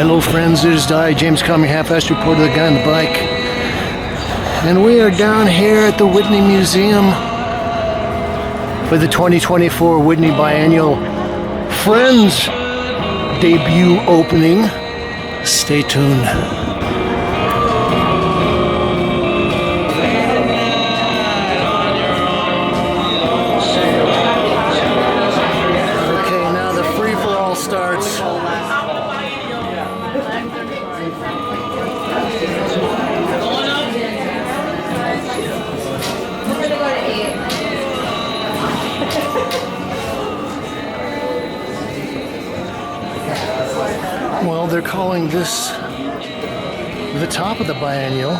Hello friends, it is I, James Calm, your half-assed reporter, the guy on the bike. And we are down here at the Whitney Museum for the 2024 Whitney Biennial Friends debut opening. Stay tuned. Well, they're calling this the top of the biennial.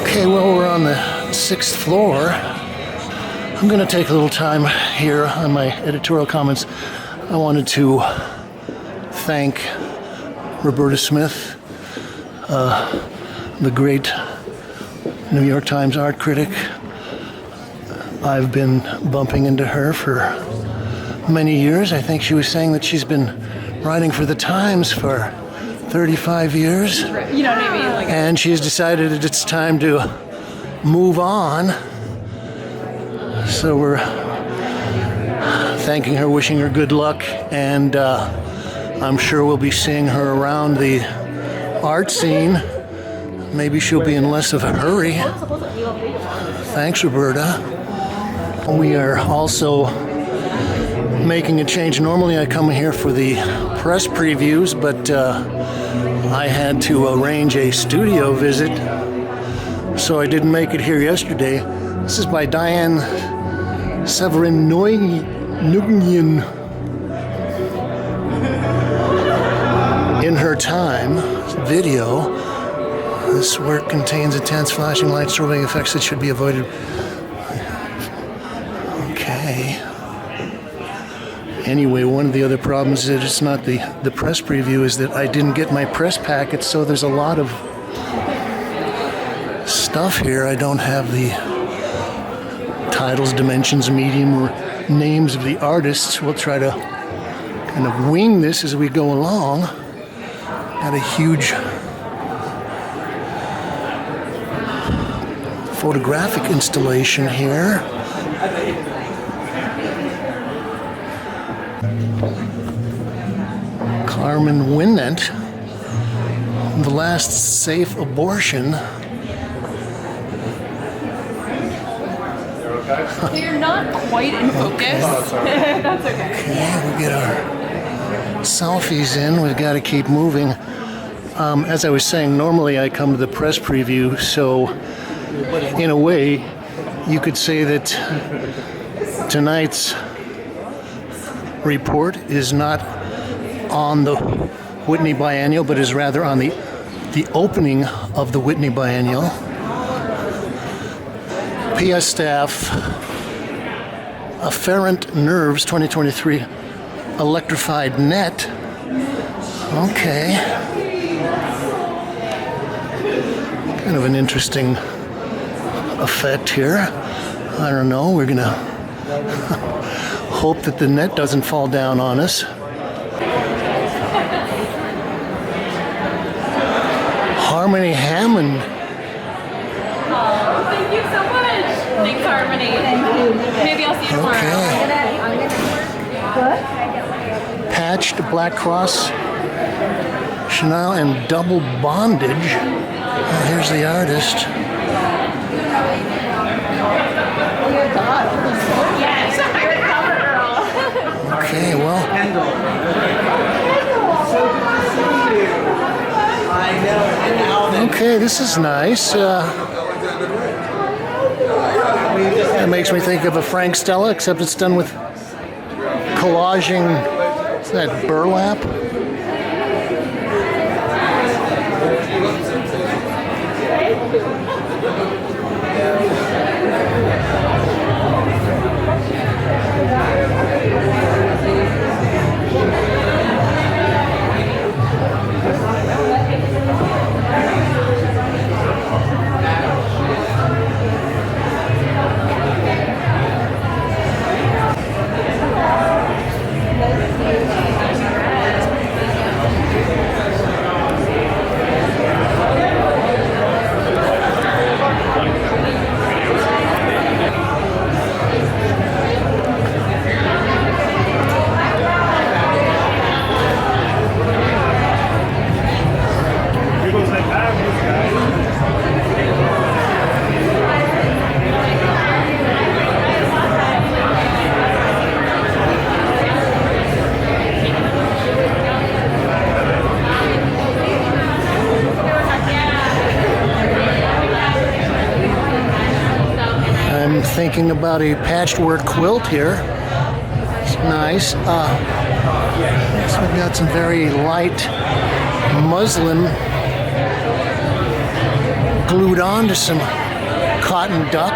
Okay, well, we're on the 6th floor. I'm going to take a little time here on my editorial comments. I wanted to thank Roberta Smith, the great New York Times art critic. I've been bumping into her for many years. I think she was saying that she's been writing for the Times for 35 years. You know what I mean? Like, and she has decided that it's time to move on. So we're thanking her, wishing her good luck, and I'm sure we'll be seeing her around the art scene. Maybe she'll be in less of a hurry. Thanks, Roberta. We are also making a change. Normally I come here for the press previews, but I had to arrange a studio visit, so I didn't make it here yesterday. This is by Diane Severin-Nguyen. In her time video, this work contains intense flashing light strobing effects that should be avoided. Okay. Anyway, one of the other problems is that it's not the press preview, is that I didn't get my press packet, so there's a lot of stuff here. I don't have the titles, dimensions, medium, or names of the artists. We'll try to kind of wing this as we go along. Got a huge photographic installation here. Carmen Winnet, The Last Safe Abortion. You're not quite in focus. That's okay. Okay, we get our selfies in. We've got to keep moving. As I was saying, normally I come to the press preview, so in a way, you could say that tonight's report is not on the Whitney Biennial, but is rather on the opening of the Whitney Biennial. PS staff, Afferent Nerves 2023 Electrified Net. Okay. Kind of an interesting effect here. I don't know, we're gonna hope that the net doesn't fall down on us. Harmony Hammond. Thank you so much. Thanks, Harmony. Maybe I'll see you tomorrow. Okay. Patched Black Cross, Chanel, and Double Bondage. Well, here's the artist. Yes, you're a cover girl. Okay, well. Okay, this is nice. It makes me think of a Frank Stella, except it's done with collaging. Is that burlap? talking about a patchwork quilt here. It's nice. So we've got some very light muslin glued onto some cotton duck.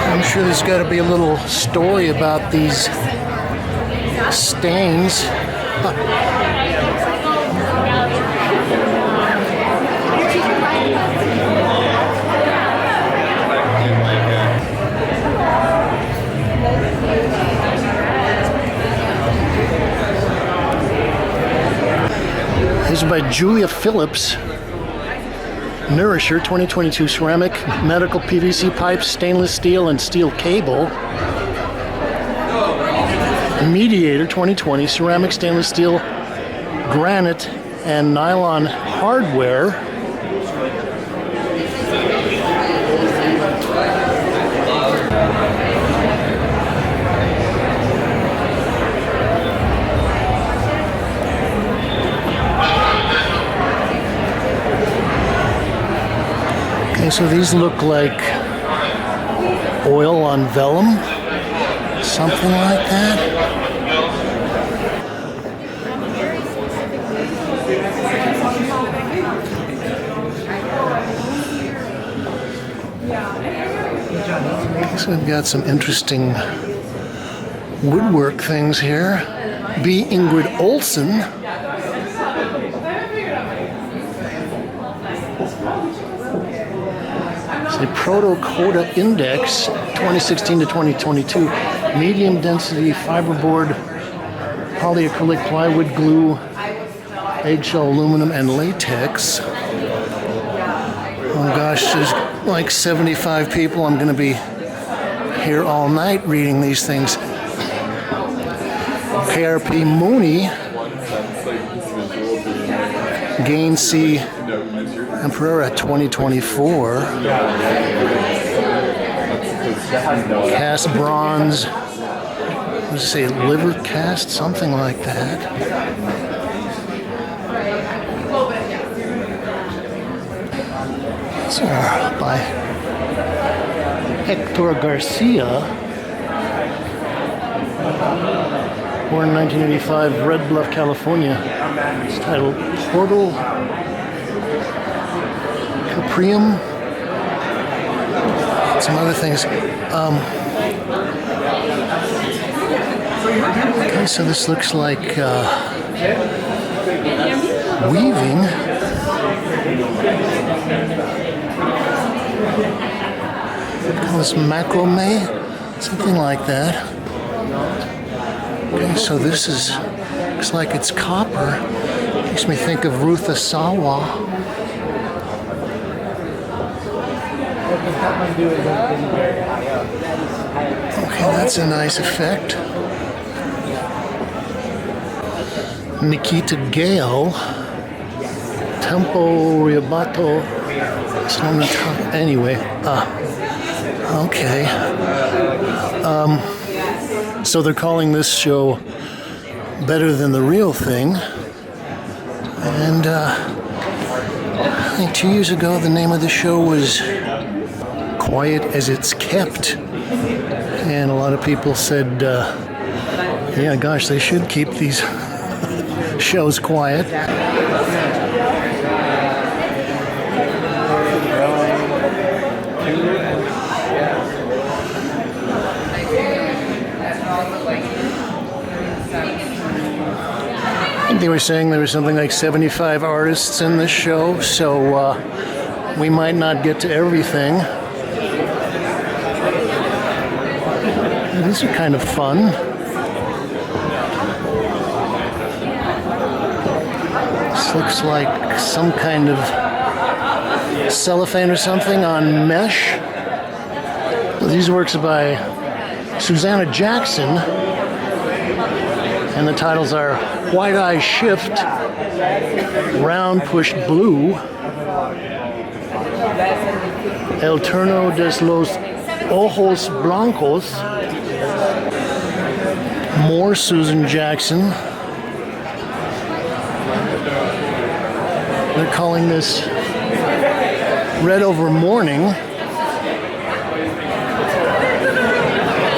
I'm sure there's got to be a little story about these stains. This is by Julia Phillips. Nourisher 2022 ceramic, medical PVC pipes, stainless steel, and steel cable. Mediator 2020 ceramic, stainless steel, granite, and nylon hardware. Okay, so these look like oil on vellum, something like that. So we've got some interesting woodwork things here. B. Ingrid Olsen. It's a Proto-Coda Index 2016 to 2022. Medium density fiberboard, polyacrylic plywood glue, eggshell aluminum, and latex. Oh gosh, there's like 75 people. I'm going to be here all night reading these things. KRP Mooney, Gain C Emperor 2024. Cast bronze. Let's say liver cast, something like that. So by Hector Garcia, born in 1985, Red Bluff, California. It's titled Portal Caprium. Some other things. Okay, so this looks like weaving. Call this macrame, something like that. Okay, so this looks like it's copper. Makes me think of Ruth Asawa. Okay, that's a nice effect. Nikita Gale, Tempo Riabato. Anyway, okay. So they're calling this show Better Than the Real Thing. And I think 2 years ago the name of the show was Quiet as It's Kept. And a lot of people said, yeah, gosh, they should keep these shows quiet. They were saying there was something like 75 artists in this show, so we might not get to everything. These are kind of fun. This looks like some kind of cellophane or something on mesh. These works by Susanna Jackson, and the titles are White Eye Shift, Round Pushed Blue, El Turno de los Ojos Blancos, more Susan Jackson. They're calling this Red over morning.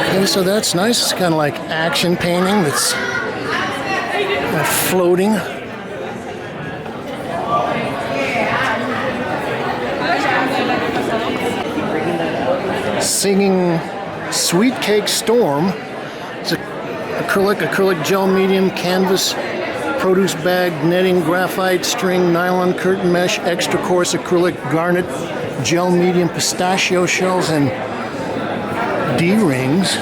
Okay, so that's nice. It's kind of like action painting that's floating. Singing Sweet Cake Storm. It's acrylic gel medium, canvas, produce bag, netting, graphite, string, nylon, curtain mesh, extra coarse acrylic, garnet, gel medium, pistachio shells, and D-rings.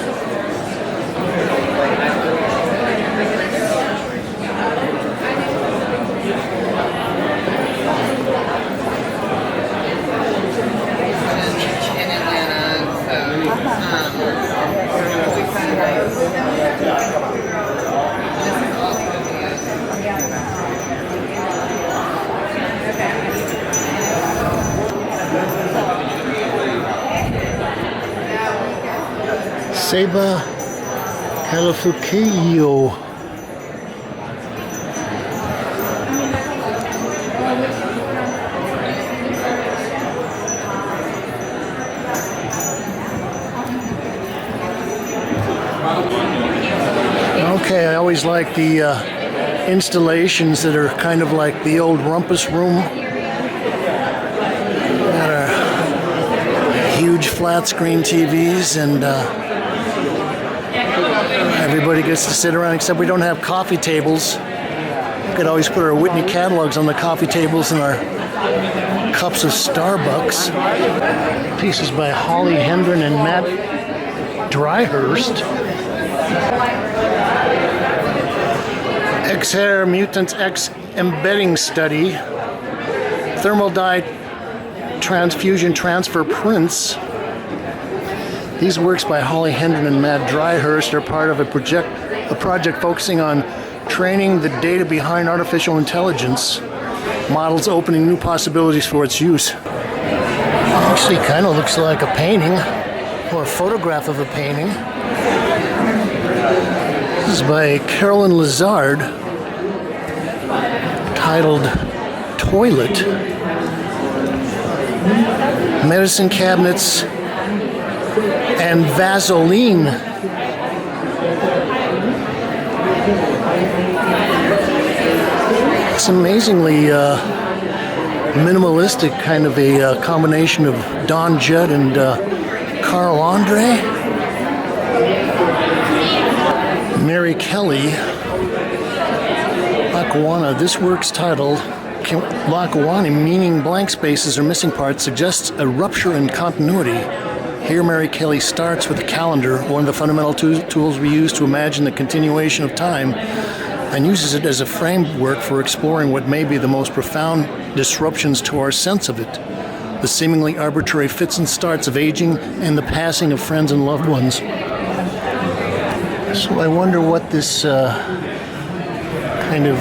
Seba Calfuqueo. Okay, I always like the installations that are kind of like the old rumpus room. Got our huge flat screen TVs, and everybody gets to sit around, except we don't have coffee tables. We could always put our Whitney catalogs on the coffee tables and our cups of Starbucks. Pieces by Holly Herndon and Matt Dryhurst. X-Hair Mutants X Embedding Study. Thermal Dye Transfusion Transfer Prints. These works by Holly Herndon and Matt Dryhurst are part of a project focusing on training the data behind artificial intelligence models, opening new possibilities for its use. Actually, kind of looks like a painting or a photograph of a painting. This is by Carolyn Lazard, titled Toilet. Medicine cabinets and Vaseline. It's amazingly minimalistic, kind of a combination of Don Judd and Carl Andre. Mary Kelly, Lackawanna. This work's titled Lackawanna, meaning blank spaces or missing parts, suggests a rupture in continuity. Here, Mary Kelly starts with a calendar, one of the fundamental tools we use to imagine the continuation of time, and uses it as a framework for exploring what may be the most profound disruptions to our sense of it, the seemingly arbitrary fits and starts of aging and the passing of friends and loved ones. So I wonder what this kind of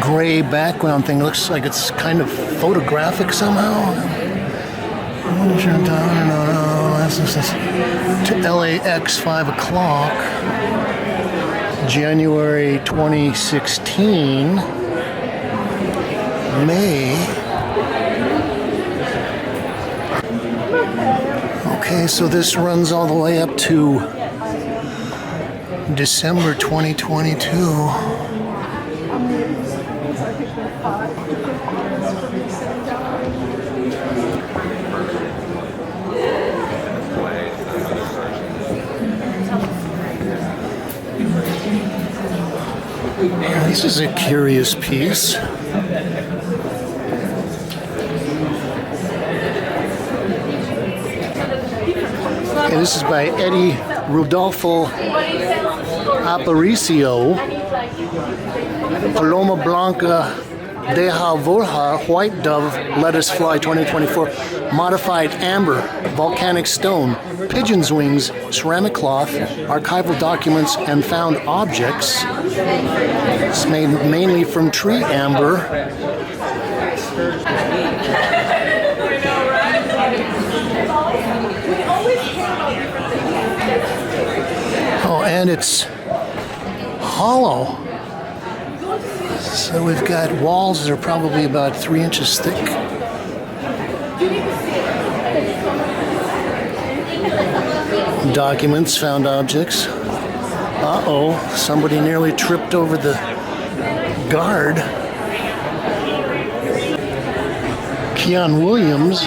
gray background thing looks like. It's kind of photographic somehow. To LAX 5 o'clock, January 2016, May. Okay, so this runs all the way up to December 2022. This is a curious piece. Okay, this is by Rodolfo Aparicio. Paloma Blanca Deja Voljar, White Dove, Lettuce Fly 2024, Modified Amber, Volcanic Stone, Pigeon's Wings, Ceramic Cloth, Archival Documents, and Found Objects. It's made mainly from tree amber. Oh, and it's hollow. So we've got walls that are probably about 3 inches thick. Documents, found objects. Uh-oh, somebody nearly tripped over the guard. Keon Williams.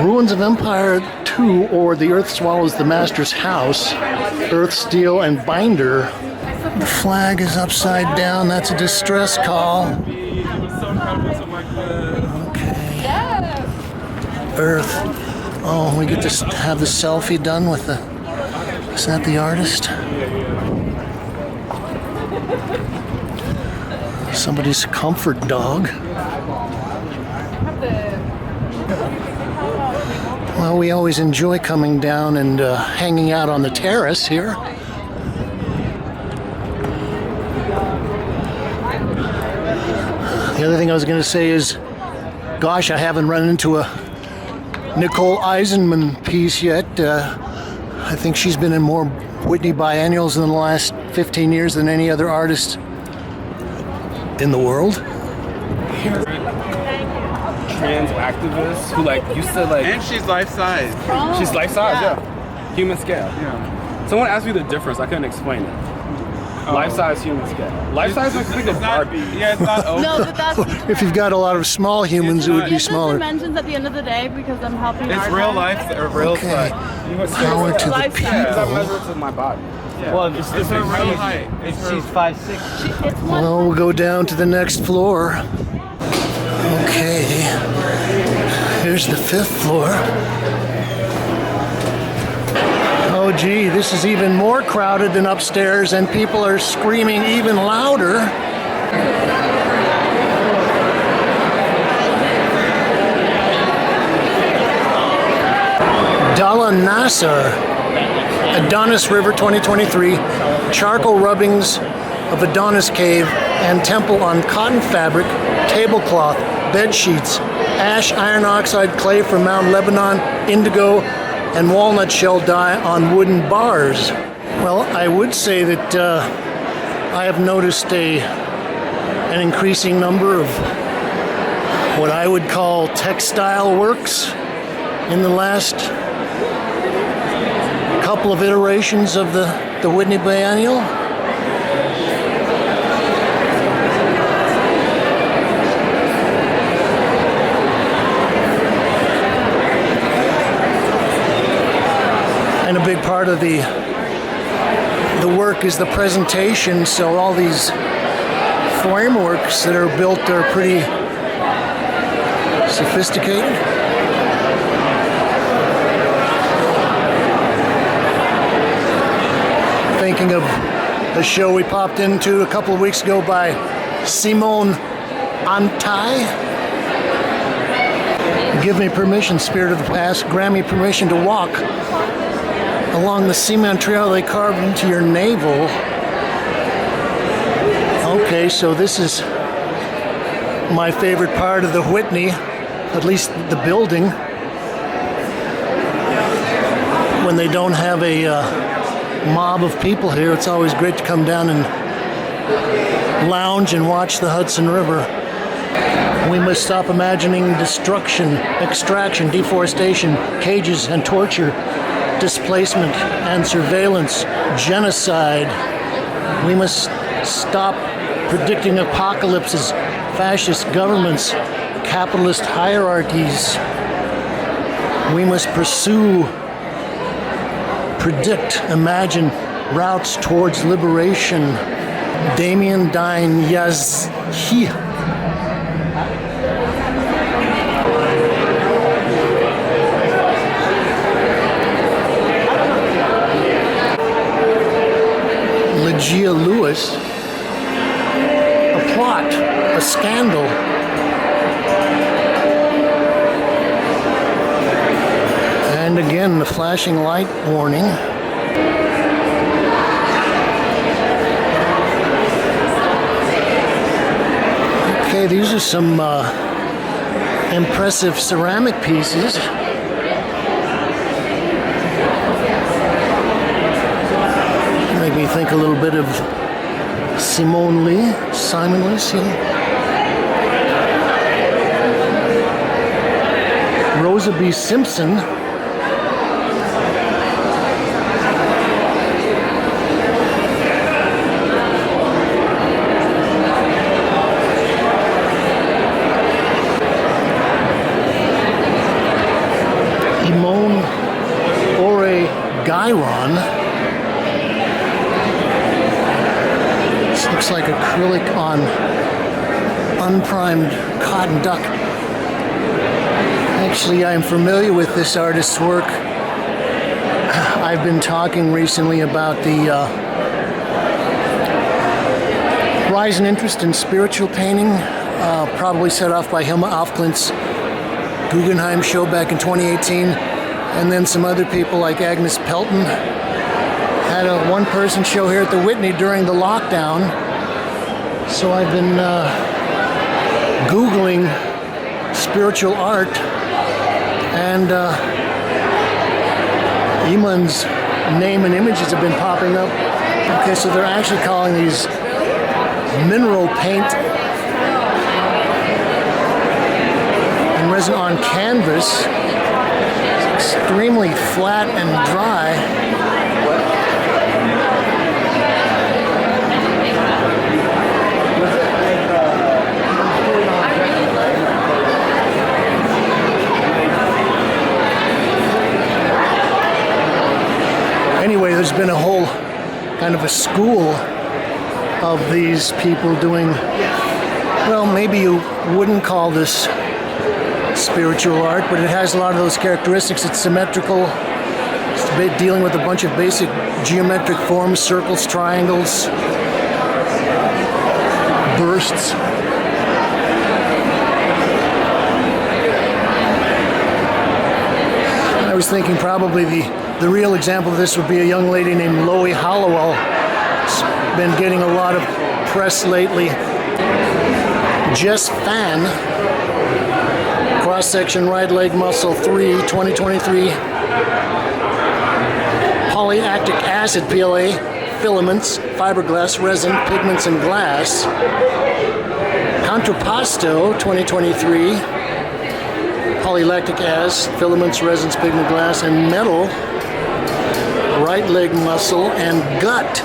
Ruins of Empire 2, or The Earth Swallows the Master's House. Earth, Steel, and Binder. The flag is upside down. That's a distress call. Okay. Earth. Oh, we get to have the selfie done with the... Is that the artist? Somebody's comfort dog. Well, we always enjoy coming down and hanging out on the terrace here. The other thing I was going to say is, gosh, I haven't run into a Nicole Eisenman piece yet. I think she's been in more Whitney Biennials in the last 15 years than any other artist in the world. Trans activists who used to And she's life-size. She's life-size, yeah. Human scale. Yeah. Someone asked me the difference. I couldn't explain it. Life-size, human scale. Life-size makes me think of Barbie. Yeah, it's not over. No, but that's If you've got a lot of small humans, it would be Get the smaller. dimensions at the end of the day because I'm helping. It's our real guys. life or real Okay. size. Power to the Lifestyle. Because I people. measure it to my body. Yeah. Well, it's her real height. It's her. She's 5'6". It's one. Well, we'll go down to the next floor. Okay. Here's the 5th floor. Oh, gee, this is even more crowded than upstairs, and people are screaming even louder. Dalla Nasser, Adonis River 2023, charcoal rubbings of Adonis Cave and temple on cotton fabric, tablecloth, bed sheets, ash iron oxide clay from Mount Lebanon, indigo, and walnut shell dye on wooden bars. Well, I would say that I have noticed an increasing number of what I would call textile works in the last couple of iterations of the Whitney Biennial. And a big part of the work is the presentation, so all these frameworks that are built are pretty sophisticated. Thinking of a show we popped into a couple of weeks ago by Simone Antai. Give me permission, Spirit of the Past, grant me permission to walk along the cement trail they carved into your navel. Okay, so this is my favorite part of the Whitney, at least the building, when they don't have a mob of people here. It's always great to come down and lounge and watch the Hudson River. We must stop imagining destruction, extraction, deforestation, cages and torture, displacement and surveillance, genocide. We must stop predicting apocalypses, fascist governments, capitalist hierarchies. We must pursue, predict, imagine routes towards liberation. Demian DinéYazhi. Legia Lewis. A plot, a scandal. And again, the flashing light warning. Okay, these are some impressive ceramic pieces. Make me think a little bit of Simon Lee. Rosa B. Simpson. Imone Ore Gyron. This looks like acrylic on unprimed cotton duck. Actually, I am familiar with this artist's work. I've been talking recently about the rise in interest in spiritual painting, probably set off by Hilma Afklint's Guggenheim show back in 2018, and then some other people like Agnes Pelton had a one-person show here at the Whitney during the lockdown. So I've been Googling spiritual art, and Iman's name and images have been popping up. Okay, so they're actually calling these mineral paint and resin on canvas. It's extremely flat and dry. Anyway, there's been a whole kind of a school of these people doing, well, maybe you wouldn't call this spiritual art, but it has a lot of those characteristics. It's symmetrical. It's dealing with a bunch of basic geometric forms, circles, triangles, bursts. I was thinking probably the real example of this would be a young lady named Loie Hollowell. She's been getting a lot of press lately. Jes Fan, cross-section right leg muscle 3, 2023. Polyactic acid PLA, filaments, fiberglass, resin, pigments, and glass. Contrappasto 2023. Polylactic acid, filaments, resins, pigment, glass, and metal. Right leg muscle and gut.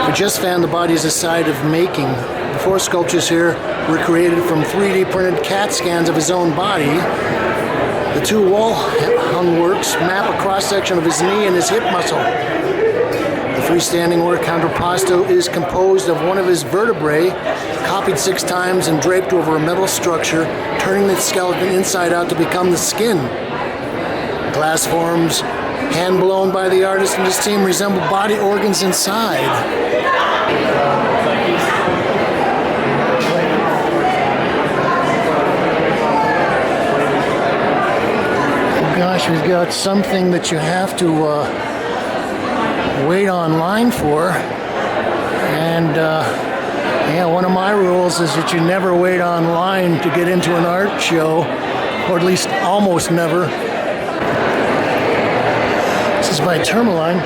For Jes Fan, the body is a side of making. The 4 sculptures here were created from 3D printed CAT scans of his own body. The 2 wall-hung works map a cross-section of his knee and his hip muscle. The freestanding work, Contrappasto, is composed of one of his vertebrae, copied 6 times and draped over a metal structure, turning the skeleton inside out to become the skin. Glass forms, hand-blown by the artist and his team, resemble body organs inside. Gosh, we've got something that you have to wait online for, and yeah, one of my rules is that you never wait online to get into an art show, or at least almost never. This is by Tourmaline.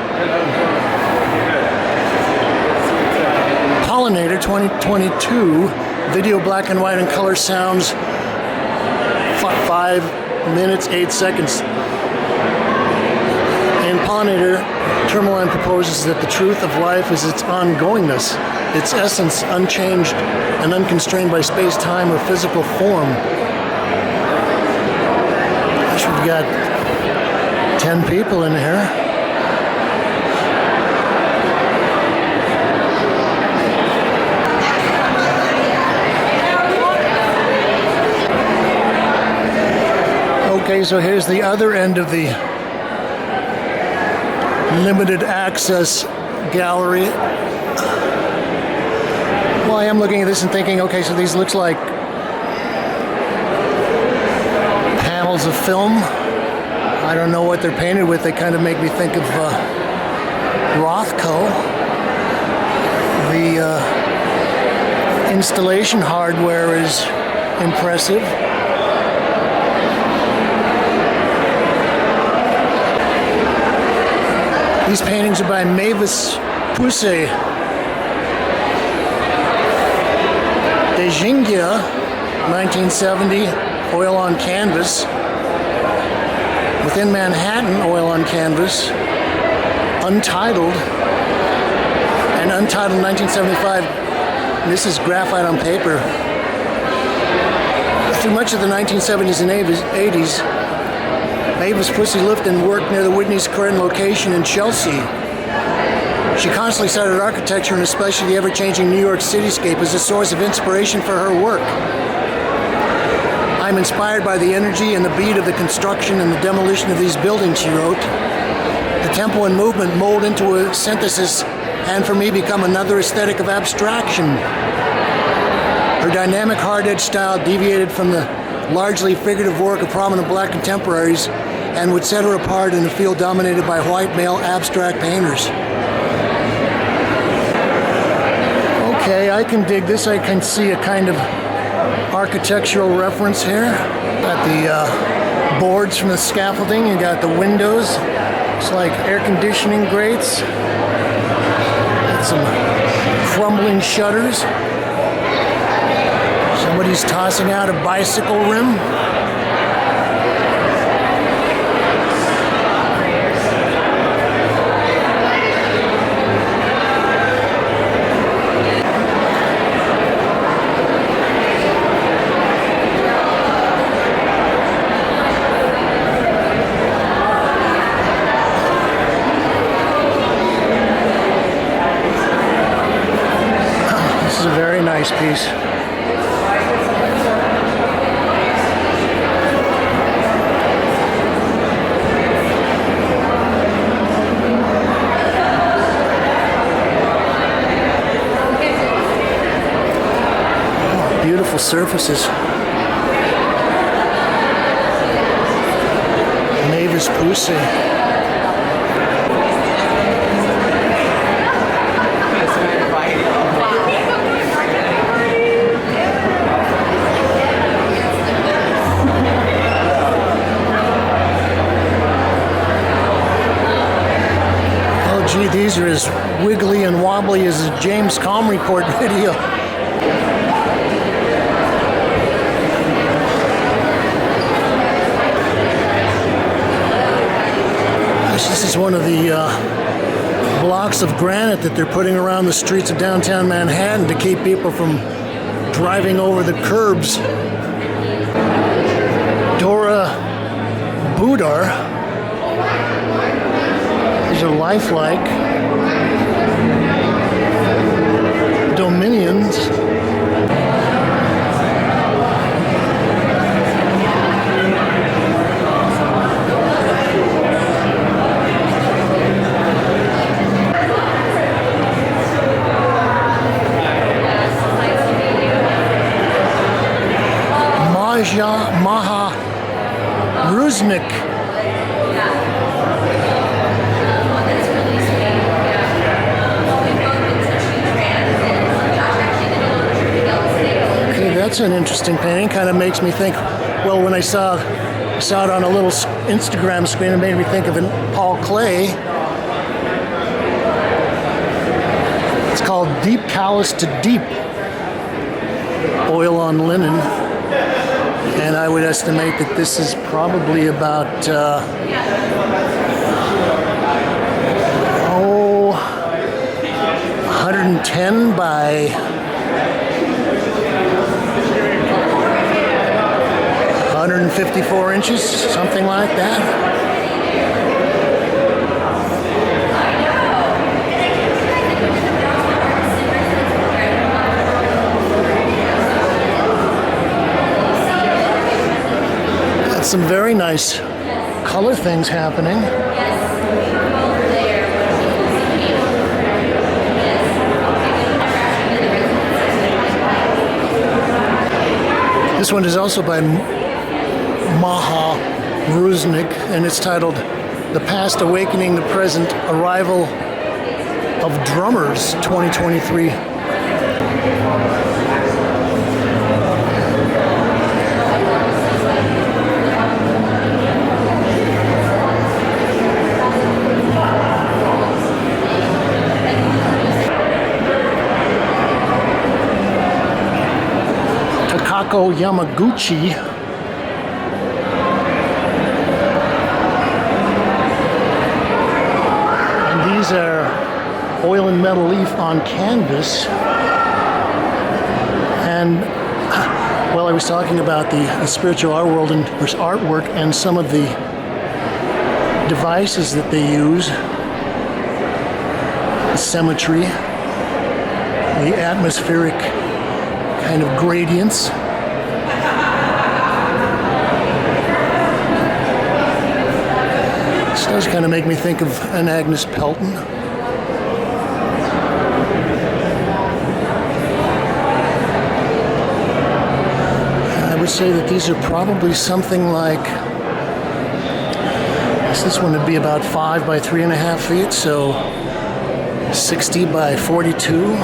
Pollinator 2022, video black and white and color sounds, 5 minutes, 8 seconds. In Pollinator, Tourmaline proposes that the truth of life is its ongoingness, its essence unchanged and unconstrained by space, time, or physical form. Gosh, we've got 10 people in here. Okay, so here's the other end of the limited access gallery. Well, I am looking at this and thinking, okay, so these looks like panels of film. I don't know what they're painted with. They kind of make me think of Rothko. The installation hardware is impressive. These paintings are by Mavis Pousse. Dejingia, 1970. oil on canvas. Within Manhattan, oil on canvas. Untitled. And Untitled 1975. And this is graphite on paper. Through much of the 1970s and 80s, Mavis Pussy Lipton worked near the Whitney's current location in Chelsea. She constantly cited architecture and especially the ever-changing New York cityscape as a source of inspiration for her work. I'm inspired by the energy and the beat of the construction and the demolition of these buildings, she wrote. The tempo and movement mold into a synthesis and for me become another aesthetic of abstraction. Her dynamic hard-edged style deviated from the largely figurative work of prominent black contemporaries and would set her apart in a field dominated by white male abstract painters. Okay, I can dig this. I can see a kind of architectural reference here. Got the boards from the scaffolding. You got the windows. Looks like air conditioning grates. Got some crumbling shutters. Somebody's tossing out a bicycle rim. This is a very nice piece. Beautiful surfaces. Mavis Pussy. Oh gee, these are as wiggly and wobbly as a James Kalm report video. This is one of the blocks of granite that they're putting around the streets of downtown Manhattan to keep people from driving over the curbs. Dora Budor. These are lifelike. Dominions. Maha Rusnik. Okay, that's an interesting painting. Kind of makes me think, well, when I saw it on a little Instagram screen, it made me think of Paul Klee. It's called Deep Callous to Deep. Oil on linen. And I would estimate that this is probably about 110 by 154 inches, something like that. Some very nice color things happening. This one is also by Maha Rusnik, and it's titled The Past Awakening the Present, Arrival of Drummers 2023. Takako Yamaguchi, oil and metal leaf on canvas. And well, I was talking about the spiritual art world and artwork and some of the devices that they use, the symmetry, the atmospheric kind of gradients. This does kind of make me think of an Agnes Pelton. I would say that these are probably something like, this one would be about 5 by 3.5 feet, so 60 by 42.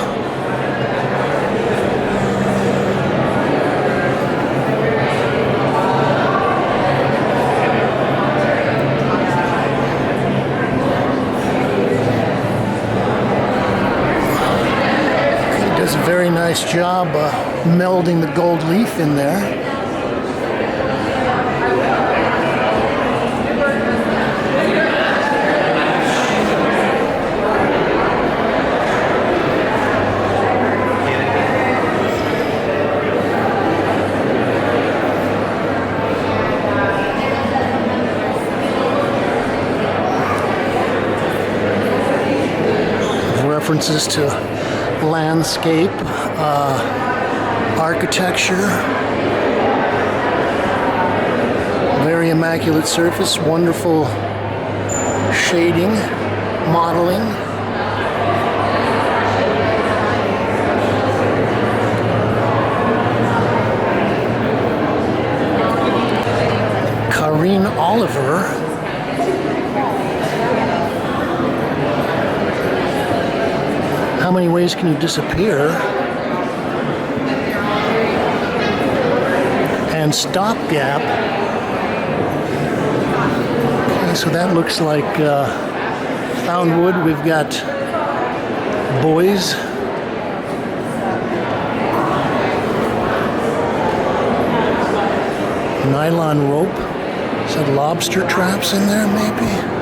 Very nice job melding the gold leaf in there. References to landscape, architecture, very immaculate surface, wonderful shading, modeling. Karine Oliver. How many ways can you disappear? And stopgap. Okay, so that looks like found wood. We've got boys. Nylon rope. Is that lobster traps in there, maybe?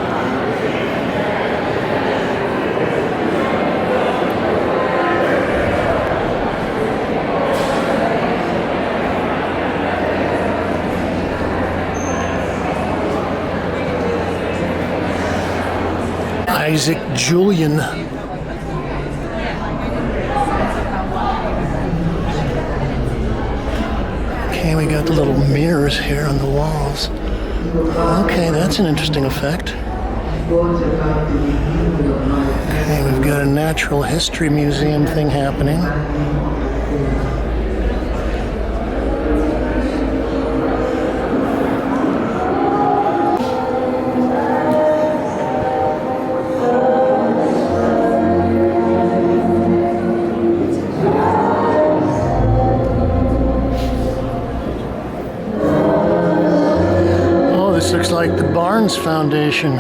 Isaac Julian. Okay, we got the little mirrors here on the walls. Okay, that's an interesting effect. Okay, we've got a natural history museum thing happening. Looks like the Barnes Foundation.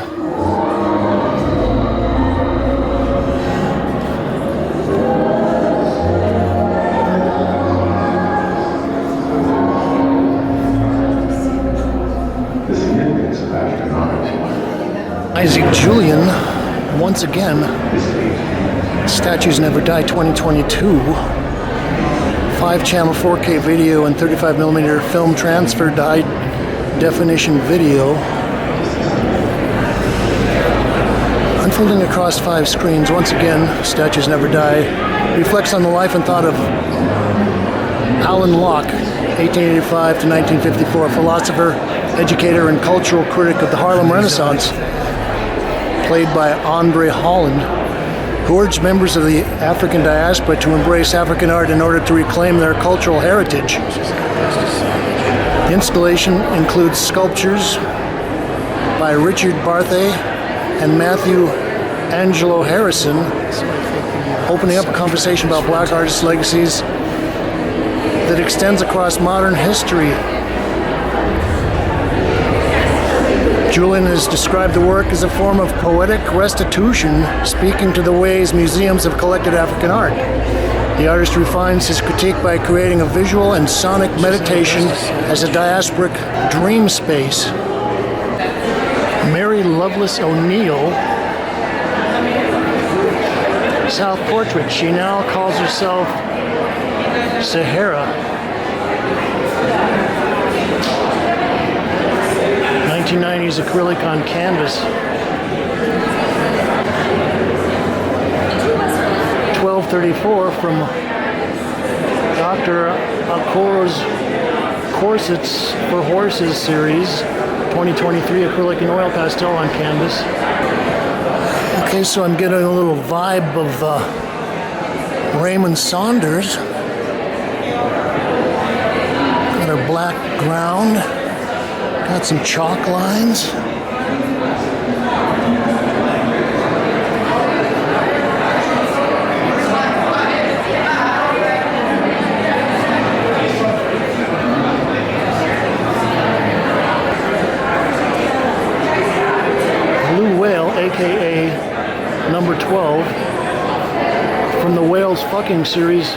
Isaac Julian, once again, Statues Never Die 2022. 5-channel 4K video and 35mm film transferred to high definition video, unfolding across 5 screens. Once again, Statues Never Die reflects on the life and thought of Alan Locke, 1885 to 1954, philosopher, educator, and cultural critic of the Harlem Renaissance, played by Andre Holland, who urged members of the African diaspora to embrace African art in order to reclaim their cultural heritage. The installation includes sculptures by Richard Barthay and Matthew Angelo Harrison, opening up a conversation about black artists' legacies that extends across modern history. Julian has described the work as a form of poetic restitution, speaking to the ways museums have collected African art. The artist refines his critique by creating a visual and sonic meditation as a diasporic dream space. Mary Lovelace O'Neill Self-portrait. She now calls herself Sahara. 1990s acrylic on canvas. 1234 from Dr. Akoro's Corsets for Horses series. 2023 acrylic and oil pastel on canvas. Okay, so I'm getting a little vibe of Raymond Saunders. Got our black ground. Got some chalk lines. Blue Whale, aka number 12, from the Whales Fucking series,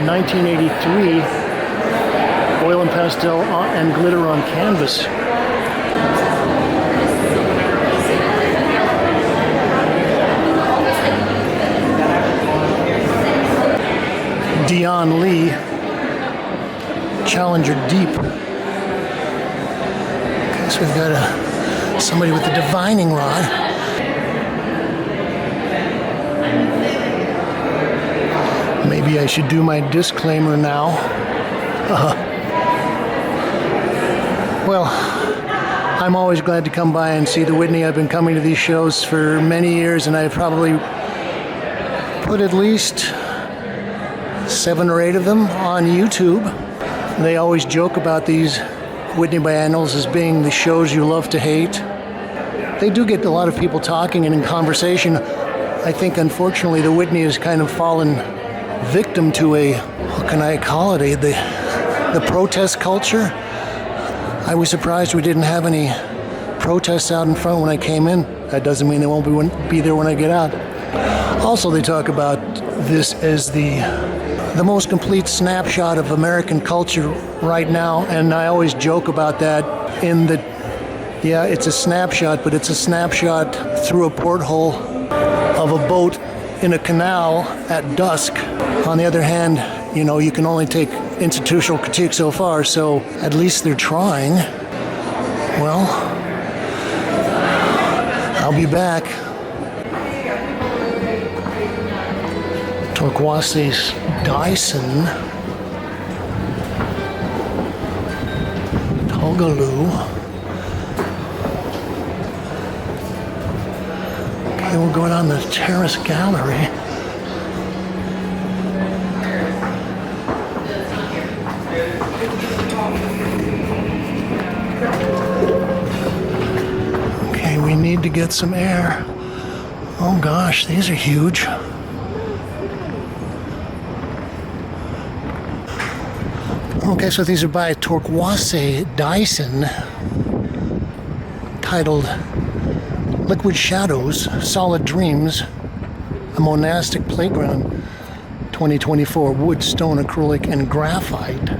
1983. Oil and pastel and glitter on canvas. Dion Lee, Challenger Deep. Okay, so we've got somebody with a divining rod. Maybe I should do my disclaimer now. Well, I'm always glad to come by and see the Whitney. I've been coming to these shows for many years, and I've probably put at least 7 or 8 of them on YouTube. They always joke about these Whitney Biennials as being the shows you love to hate. They do get a lot of people talking and in conversation. I think, unfortunately, the Whitney has kind of fallen victim to a, what can I call it, the protest culture. I was surprised we didn't have any protests out in front when I came in. That doesn't mean they won't be there when I get out. Also, they talk about this as the most complete snapshot of American culture right now, and I always joke about that in that, yeah, it's a snapshot, but it's a snapshot through a porthole of a boat in a canal at dusk. On the other hand, you know, you can only take institutional critique so far, so at least they're trying. Well, I'll be back. Torkwase Dyson. Togaloo. Okay, we'll go down the terrace gallery. Okay, we need to get some air. Oh gosh, these are huge. Okay, so these are by Torkwase Dyson, titled Liquid Shadows, Solid Dreams, a Monastic Playground, 2024, wood, stone, acrylic, and graphite.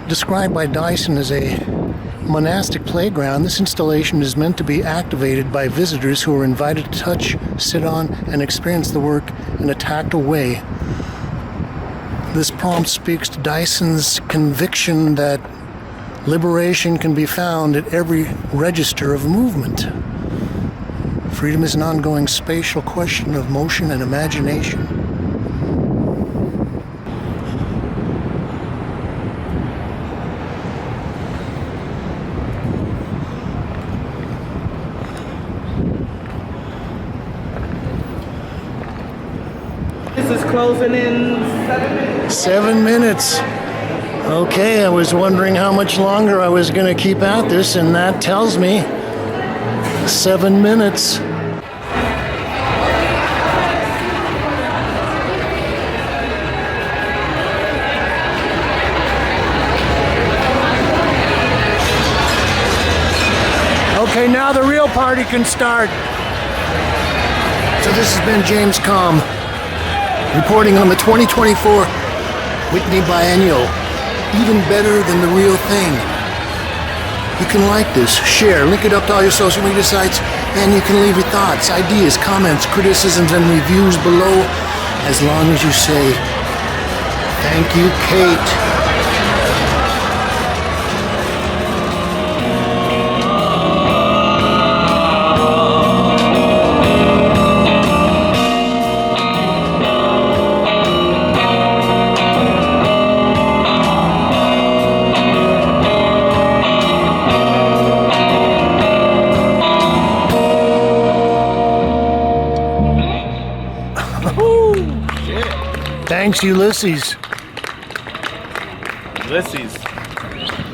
Described by Dyson as a monastic playground, this installation is meant to be activated by visitors who are invited to touch, sit on, and experience the work in a tactile way. This prompt speaks to Dyson's conviction that liberation can be found at every register of movement. Freedom is an ongoing spatial question of motion and imagination. This is closing in 7 minutes. 7 minutes. Okay, I was wondering how much longer I was going to keep at this, and that tells me 7 minutes. Okay, now the real party can start. So this has been James Kalm, reporting on the 2024 Whitney Biennial, even better than the real thing. You can like this, share, link it up to all your social media sites, and you can leave your thoughts, ideas, comments, criticisms, and reviews below, as long as you say, thank you, Kate. Thanks, Ulysses. Ulysses.